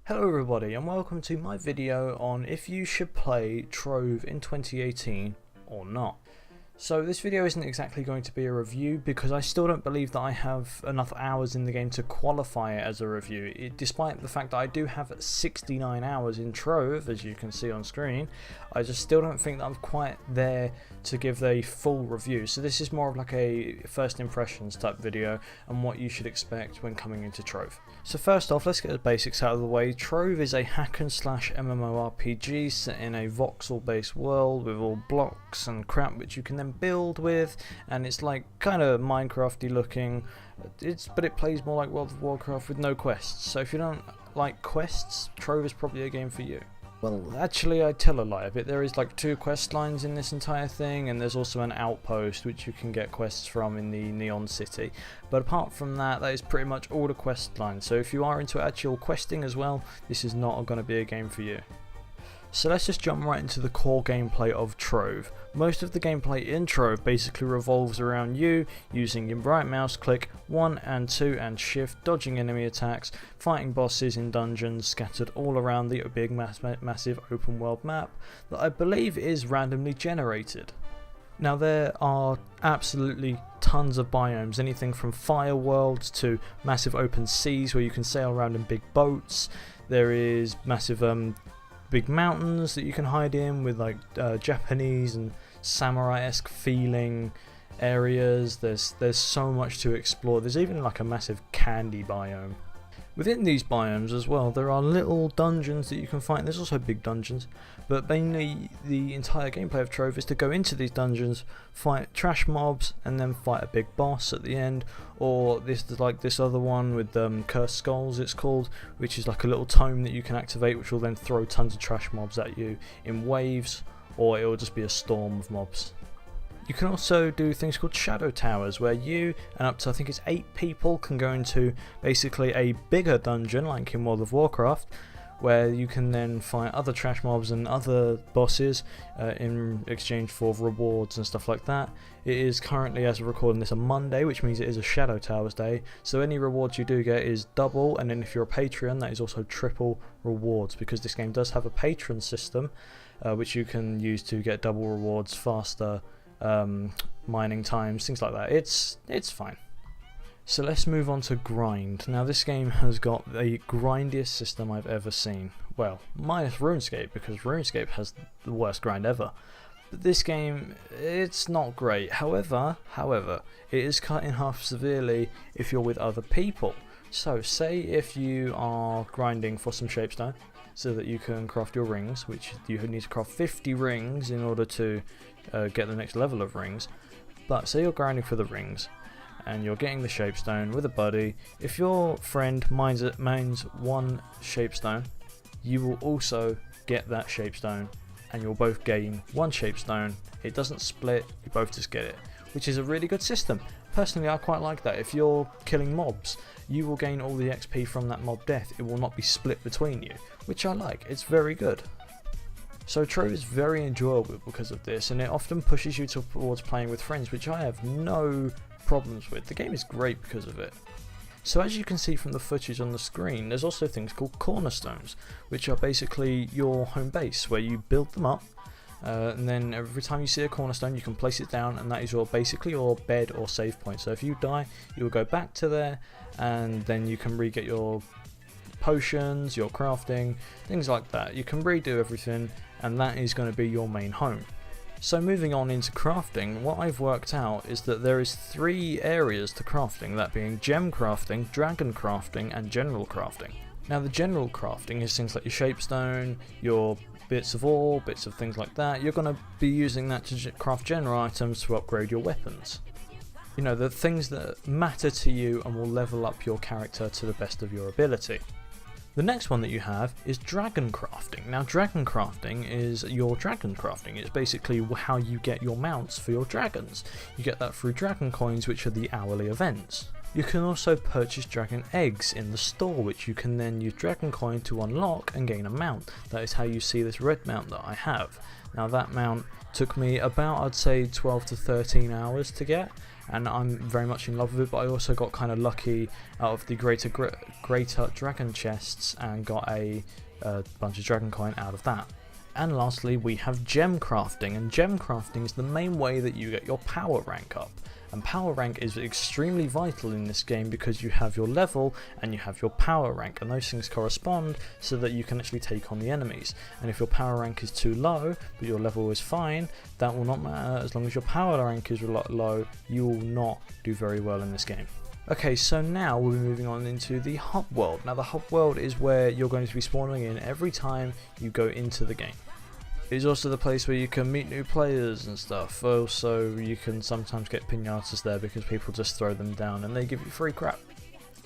Hello everybody and welcome to my video on if you should play Trove in 2018 or not. So this video isn't exactly going to be a review because I still don't believe that I have enough hours in the game to qualify it as a review. Despite the fact that I do have 69 hours in Trove, as you can see on screen, I just still don't think that I'm quite there to give a full review. So this is more of like a first impressions type video and what you should expect when coming into Trove. So first off, let's get the basics out of the way. Trove is a hack and slash MMORPG set in a voxel based world with all blocks and crap which you can then build with, and it's like kind of Minecrafty looking, but it plays more like World of Warcraft with no quests. So if you don't like quests, Trove is probably a game for you. Well, actually I tell a lie a bit. There is like 2 quest lines in this entire thing, and there's also an outpost which you can get quests from in the Neon City. But apart from that, that is pretty much all the quest lines. So if you are into actual questing as well, this is not going to be a game for you. So let's just jump right into the core gameplay of Trove. Most of the gameplay in Trove basically revolves around you using your right mouse click 1 and 2 and shift, dodging enemy attacks, fighting bosses in dungeons scattered all around the big massive open world map that I believe is randomly generated. Now there are absolutely tons of biomes, anything from fire worlds to massive open seas where you can sail around in big boats. There is massive big mountains that you can hide in with like Japanese and samurai-esque feeling areas. There's so much to explore. There's even like a massive candy biome. Within these biomes as well, there are little dungeons that you can fight. There's also big dungeons, but mainly the entire gameplay of Trove is to go into these dungeons, fight trash mobs, and then fight a big boss at the end. Or this is like this other one with Cursed Skulls, it's called, which is like a little tome that you can activate, which will then throw tons of trash mobs at you in waves, or it will just be a storm of mobs. You can also do things called shadow towers, where you and up to I think it's 8 people can go into basically a bigger dungeon like in World of Warcraft, where you can then fight other trash mobs and other bosses in exchange for rewards and stuff like that. It is currently, as of recording this, a Monday, which means it is a Shadow Towers day, so any rewards you do get is double, and then if you're a Patreon, that is also triple rewards, because this game does have a patron system which you can use to get double rewards, faster mining times, things like that. It's fine. So let's move on to grind. Now this game has got the grindiest system I've ever seen. Well, minus RuneScape, because RuneScape has the worst grind ever. But this game, it's not great. However, it is cut in half severely if you're with other people. So say if you are grinding for some shapestone so that you can craft your rings, which you need to craft 50 rings in order to get the next level of rings. But say you're grinding for the rings and you're getting the shapestone with a buddy. If your friend mines 1 shapestone, you will also get that shapestone, and you'll both gain 1 shapestone. It doesn't split, you both just get it, which is a really good system. Personally, I quite like that. If you're killing mobs, you will gain all the XP from that mob death. It will not be split between you, which I like. It's very good. So Trove is very enjoyable because of this, and it often pushes you towards playing with friends, which I have no problems with. The game is great because of it. So as you can see from the footage on the screen, there's also things called cornerstones, which are basically your home base, where you build them up, and then every time you see a cornerstone you can place it down, and that is basically your bed or save point. So if you die, you will go back to there, and then you can re-get your potions, your crafting, things like that. You can redo everything, and that is going to be your main home. So moving on into crafting, what I've worked out is that there is 3 areas to crafting, that being gem crafting, dragon crafting, and general crafting. Now the general crafting is things like your shapestone, your bits of ore, bits of things like that. You're going to be using that to craft general items to upgrade your weapons. You know, the things that matter to you and will level up your character to the best of your ability. The next one that you have is dragon crafting. Now dragon crafting is your dragon crafting. It's basically how you get your mounts for your dragons. You get that through dragon coins, which are the hourly events. You can also purchase dragon eggs in the store, which you can then use dragon coin to unlock and gain a mount. That is how you see this red mount that I have. Now that mount took me about, I'd say, 12 to 13 hours to get, and I'm very much in love with it, but I also got kind of lucky out of the greater dragon chests and got a bunch of dragon coin out of that. And lastly, we have gem crafting, and gem crafting is the main way that you get your power rank up. And power rank is extremely vital in this game because you have your level and you have your power rank, and those things correspond so that you can actually take on the enemies. And if your power rank is too low but your level is fine, that will not matter. As long as your power rank is low, you will not do very well in this game. Okay, so now we'll be moving on into the hub world. Now the hub world is where you're going to be spawning in every time you go into the game. It's also the place where you can meet new players and stuff. Also, you can sometimes get pinatas there because people just throw them down and they give you free crap.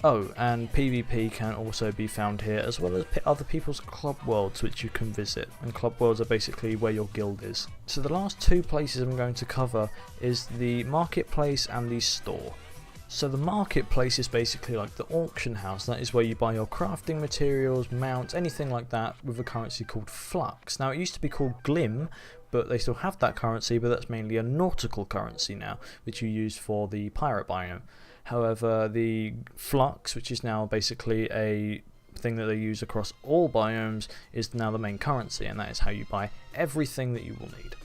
Oh, and PvP can also be found here, as well as other people's club worlds which you can visit. And club worlds are basically where your guild is. So the last two places I'm going to cover is the marketplace and the store. So the marketplace is basically like the auction house. That is where you buy your crafting materials, mounts, anything like that with a currency called Flux. Now it used to be called Glim, but they still have that currency, but that's mainly a nautical currency now, which you use for the pirate biome. However, the Flux, which is now basically a thing that they use across all biomes, is now the main currency, and that is how you buy everything that you will need.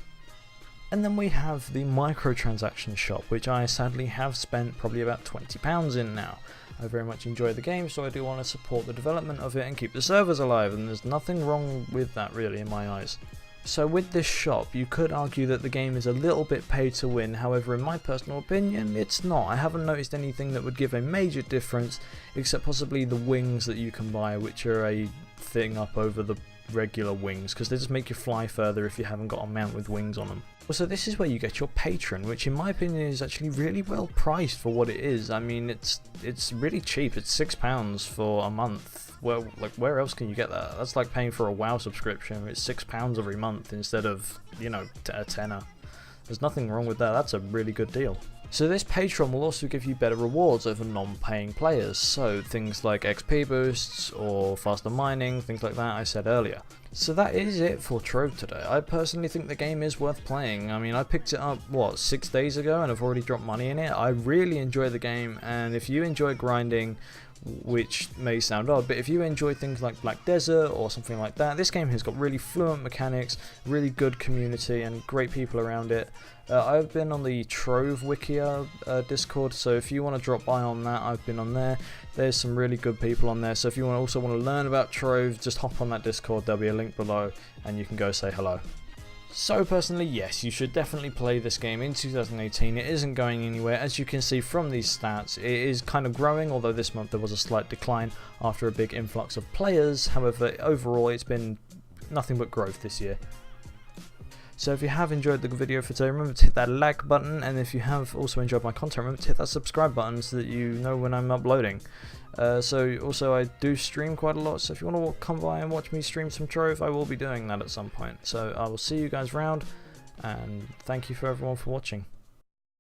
And then we have the microtransaction shop, which I sadly have spent probably about £20 in now. I very much enjoy the game, so I do want to support the development of it and keep the servers alive, and there's nothing wrong with that really in my eyes. So with this shop, you could argue that the game is a little bit pay to win. However, in my personal opinion, it's not. I haven't noticed anything that would give a major difference, except possibly the wings that you can buy, which are a thing up over the regular wings, because they just make you fly further if you haven't got a mount with wings on them. Also, this is where you get your patron, which in my opinion is actually really well priced for what it is. I mean, it's really cheap. It's £6 for a month. Well, like, where else can you get that? That's like paying for a WoW subscription. It's £6 every month instead of, you know, a tenner. There's nothing wrong with that. That's a really good deal. So this Patreon will also give you better rewards over non-paying players, so things like XP boosts or faster mining, things like that I said earlier. So that is it for Trove today. I personally think the game is worth playing. I mean, I picked it up, what, 6 days ago, and I've already dropped money in it. I really enjoy the game, and if you enjoy grinding, which may sound odd, but if you enjoy things like Black Desert or something like that, this game has got really fluent mechanics, really good community, and great people around it. I've been on the Trove Wikia Discord, so if you want to drop by on that, I've been on there. There's some really good people on there, so if you also want to learn about Trove, just hop on that Discord, there'll be a link below, and you can go say hello. So personally, yes, you should definitely play this game in 2018. It isn't going anywhere. As you can see from these stats, it is kind of growing, although this month there was a slight decline after a big influx of players. However, overall it's been nothing but growth this year. So if you have enjoyed the video for today, remember to hit that like button, and if you have also enjoyed my content, remember to hit that subscribe button so that you know when I'm uploading. So also I do stream quite a lot, so if you want to come by and watch me stream some Trove, I will be doing that at some point. So I will see you guys around, and thank you for everyone for watching.